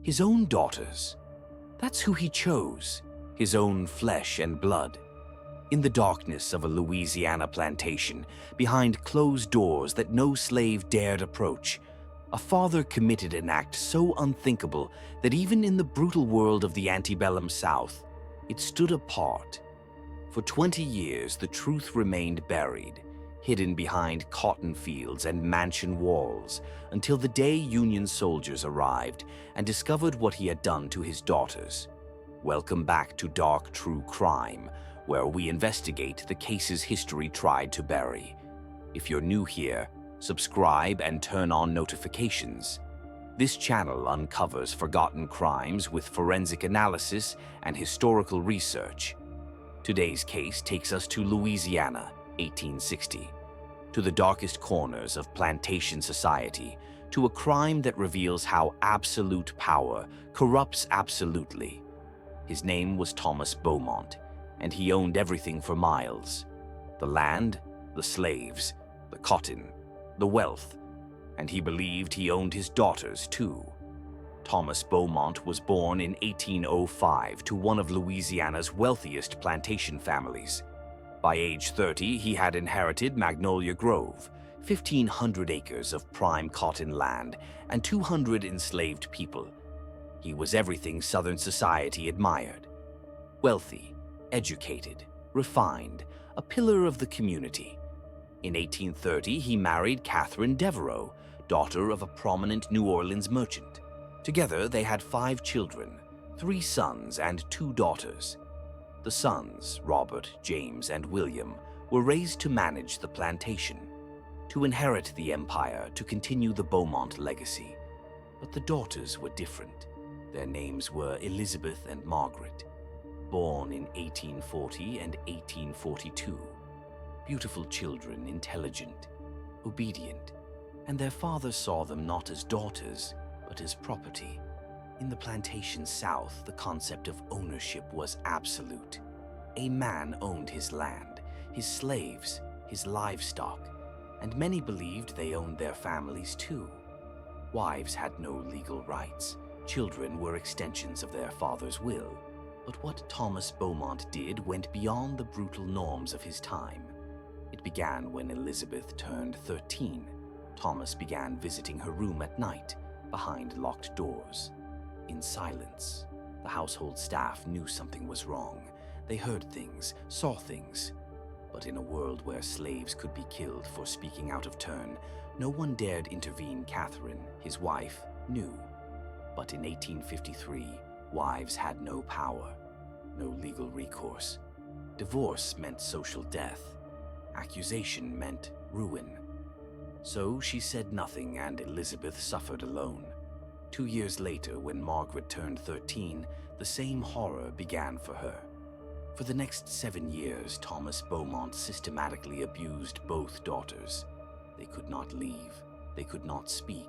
His own daughters. That's who he chose, his own flesh and blood. In the darkness of a Louisiana plantation, behind closed doors that no slave dared approach, a father committed an act so unthinkable that even in the brutal world of the antebellum South, it stood apart. For 20 years, the truth remained buried, hidden behind cotton fields and mansion walls, until the day Union soldiers arrived and discovered what he had done to his daughters. Welcome back to Dark True Crime, where we investigate the cases history tried to bury. If you're new here, subscribe and turn on notifications. This channel uncovers forgotten crimes with forensic analysis and historical research. Today's case takes us to Louisiana, 1860, to the darkest corners of plantation society, to a crime that reveals how absolute power corrupts absolutely. His name was Thomas Beaumont, and he owned everything for miles: the land, the slaves, the cotton, the wealth, and he believed he owned his daughters too. Thomas Beaumont was born in 1805 to one of Louisiana's wealthiest plantation families. By age 30, he had inherited Magnolia Grove, 1,500 acres of prime cotton land, and 200 enslaved people. He was everything Southern society admired: wealthy, educated, refined, a pillar of the community. In 1830, he married Catherine Devereaux, daughter of a prominent New Orleans merchant. Together, they had 5 children, 3 sons and 2 daughters. The sons, Robert, James, and William, were raised to manage the plantation, to inherit the empire, to continue the Beaumont legacy. But the daughters were different. Their names were Elizabeth and Margaret, born in 1840 and 1842. Beautiful children, intelligent, obedient, and their father saw them not as daughters, but as property. In the plantation South, the concept of ownership was absolute. A man owned his land, his slaves, his livestock, and many believed they owned their families too. Wives had no legal rights. Children were extensions of their father's will. But what Thomas Beaumont did went beyond the brutal norms of his time. It began when Elizabeth turned 13. Thomas began visiting her room at night, behind locked doors. In silence, the household staff knew something was wrong. They heard things, saw things. But in a world where slaves could be killed for speaking out of turn, no one dared intervene. Catherine, his wife, knew. But in 1853, wives had no power, no legal recourse. Divorce meant social death. Accusation meant ruin. So she said nothing, and Elizabeth suffered alone. 2 years later, when Margaret turned 13, the same horror began for her. For the next 7 years, Thomas Beaumont systematically abused both daughters. They could not leave. They could not speak.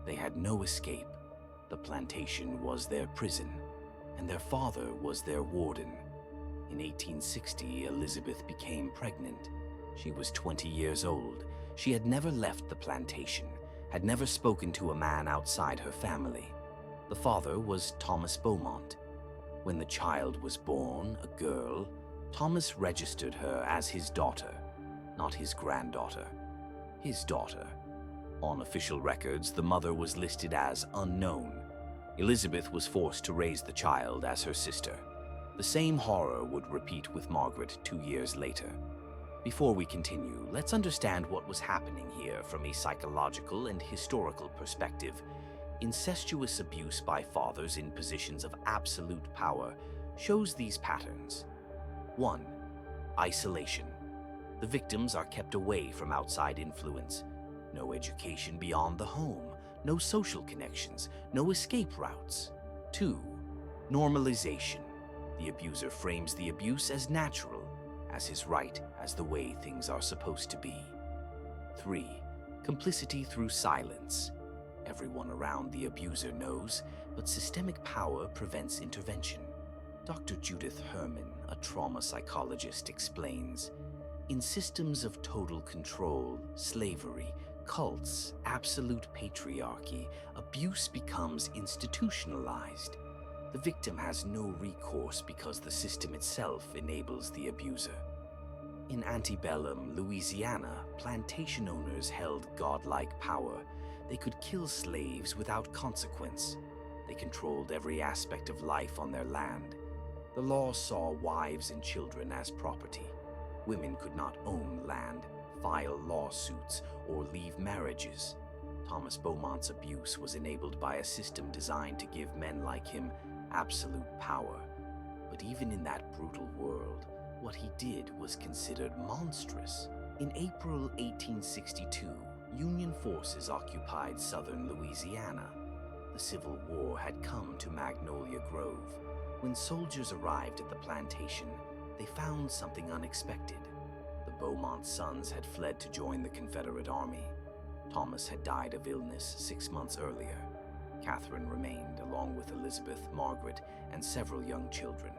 They had no escape. The plantation was their prison, and their father was their warden. In 1860, Elizabeth became pregnant. She was 20 years old. She had never left the plantation, had never spoken to a man outside her family. The father was Thomas Beaumont. When the child was born, a girl, Thomas registered her as his daughter, not his granddaughter. His daughter. On official records, the mother was listed as unknown. Elizabeth was forced to raise the child as her sister. The same horror would repeat with Margaret 2 years later. Before we continue, let's understand what was happening here from a psychological and historical perspective. Incestuous abuse by fathers in positions of absolute power shows these patterns. 1. Isolation. The victims are kept away from outside influence. No education beyond the home, no social connections, no escape routes. 2. Normalization. The abuser frames the abuse as natural, as his right, as the way things are supposed to be. 3. Complicity through silence. Everyone around the abuser knows, but systemic power prevents intervention. Dr. Judith Herman, a trauma psychologist, explains, in systems of total control, slavery, cults, absolute patriarchy, abuse becomes institutionalized. The victim has no recourse because the system itself enables the abuser. In antebellum Louisiana, plantation owners held godlike power. They could kill slaves without consequence. They controlled every aspect of life on their land. The law saw wives and children as property. Women could not own land, file lawsuits, or leave marriages. Thomas Beaumont's abuse was enabled by a system designed to give men like him absolute power. But even in that brutal world, what he did was considered monstrous. In April 1862, Union forces occupied southern Louisiana. The Civil War had come to Magnolia Grove. When soldiers arrived at the plantation, they found something unexpected. The Beaumont sons had fled to join the Confederate Army. Thomas had died of illness 6 months earlier. Catherine remained, along with Elizabeth, Margaret, and several young children.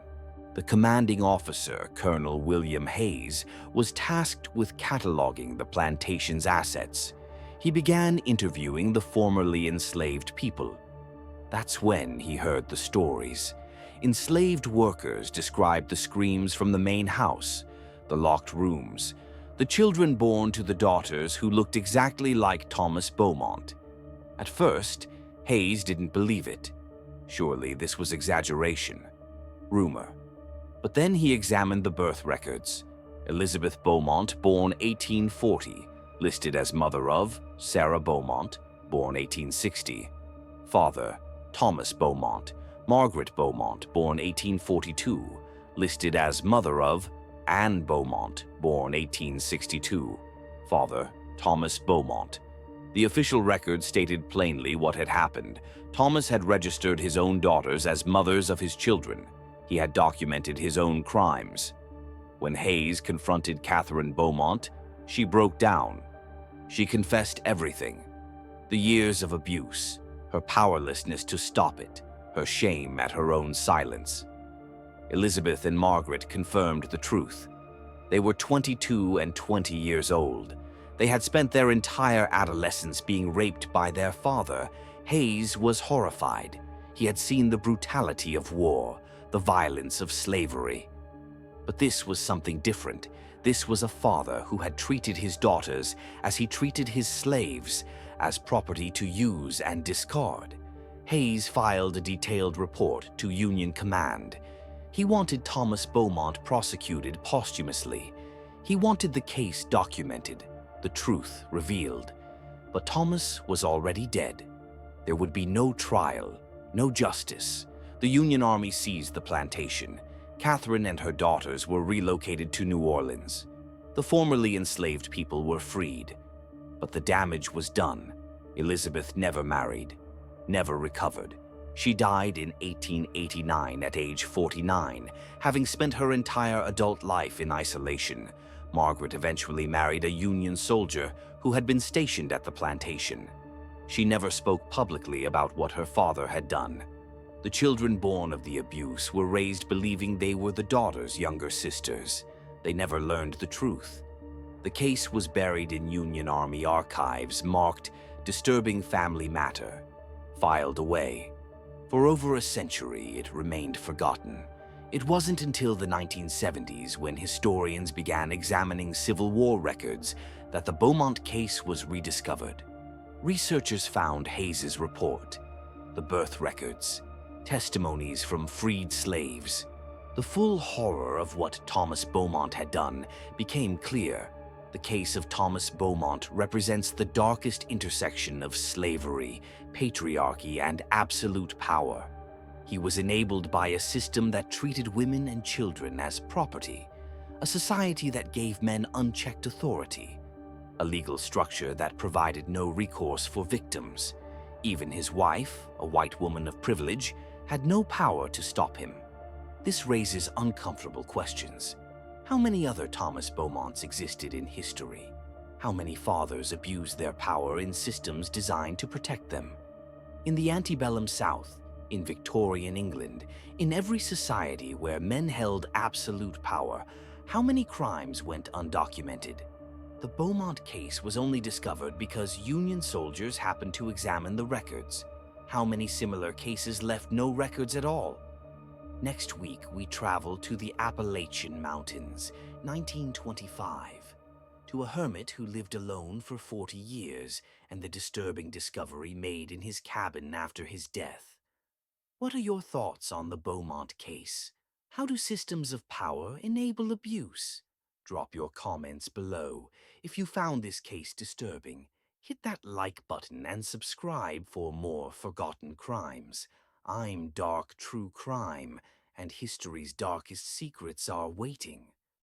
The commanding officer, Colonel William Hayes, was tasked with cataloging the plantation's assets. He began interviewing the formerly enslaved people. That's when he heard the stories. Enslaved workers described the screams from the main house, the locked rooms, the children born to the daughters who looked exactly like Thomas Beaumont. At first, Hayes didn't believe it. Surely this was exaggeration, rumor. But then he examined the birth records. Elizabeth Beaumont, born 1840, listed as mother of Sarah Beaumont, born 1860. Father, Thomas Beaumont. Margaret Beaumont, born 1842, listed as mother of Anne Beaumont, born 1862. Father, Thomas Beaumont. The official record stated plainly what had happened. Thomas had registered his own daughters as mothers of his children. He had documented his own crimes. When Hayes confronted Catherine Beaumont, she broke down. She confessed everything. The years of abuse, her powerlessness to stop it, her shame at her own silence. Elizabeth and Margaret confirmed the truth. They were 22 and 20 years old. They had spent their entire adolescence being raped by their father. Hayes was horrified. He had seen the brutality of war, the violence of slavery. But this was something different. This was a father who had treated his daughters as he treated his slaves, as property to use and discard. Hayes filed a detailed report to Union Command. He wanted Thomas Beaumont prosecuted posthumously. He wanted the case documented, the truth revealed. But Thomas was already dead. There would be no trial, no justice. The Union Army seized the plantation. Catherine and her daughters were relocated to New Orleans. The formerly enslaved people were freed. But the damage was done. Elizabeth never married, never recovered. She died in 1889 at age 49, having spent her entire adult life in isolation. Margaret eventually married a Union soldier who had been stationed at the plantation. She never spoke publicly about what her father had done. The children born of the abuse were raised believing they were the daughters' younger sisters. They never learned the truth. The case was buried in Union Army archives, marked "Disturbing Family Matter," filed away. For over a century, it remained forgotten. It wasn't until the 1970s, when historians began examining Civil War records, that the Beaumont case was rediscovered. Researchers found Hayes's report, the birth records, testimonies from freed slaves. The full horror of what Thomas Beaumont had done became clear. The case of Thomas Beaumont represents the darkest intersection of slavery, patriarchy, and absolute power. He was enabled by a system that treated women and children as property, a society that gave men unchecked authority, a legal structure that provided no recourse for victims. Even his wife, a white woman of privilege, had no power to stop him. This raises uncomfortable questions. How many other Thomas Beaumonts existed in history? How many fathers abused their power in systems designed to protect them? In the antebellum South, in Victorian England, in every society where men held absolute power, how many crimes went undocumented? The Beaumont case was only discovered because Union soldiers happened to examine the records. How many similar cases left no records at all? Next week, we travel to the Appalachian Mountains, 1925, to a hermit who lived alone for 40 years and the disturbing discovery made in his cabin after his death. What are your thoughts on the Beaumont case? How do systems of power enable abuse? Drop your comments below. If you found this case disturbing, hit that like button and subscribe for more forgotten crimes. I'm Dark True Crime, and history's darkest secrets are waiting.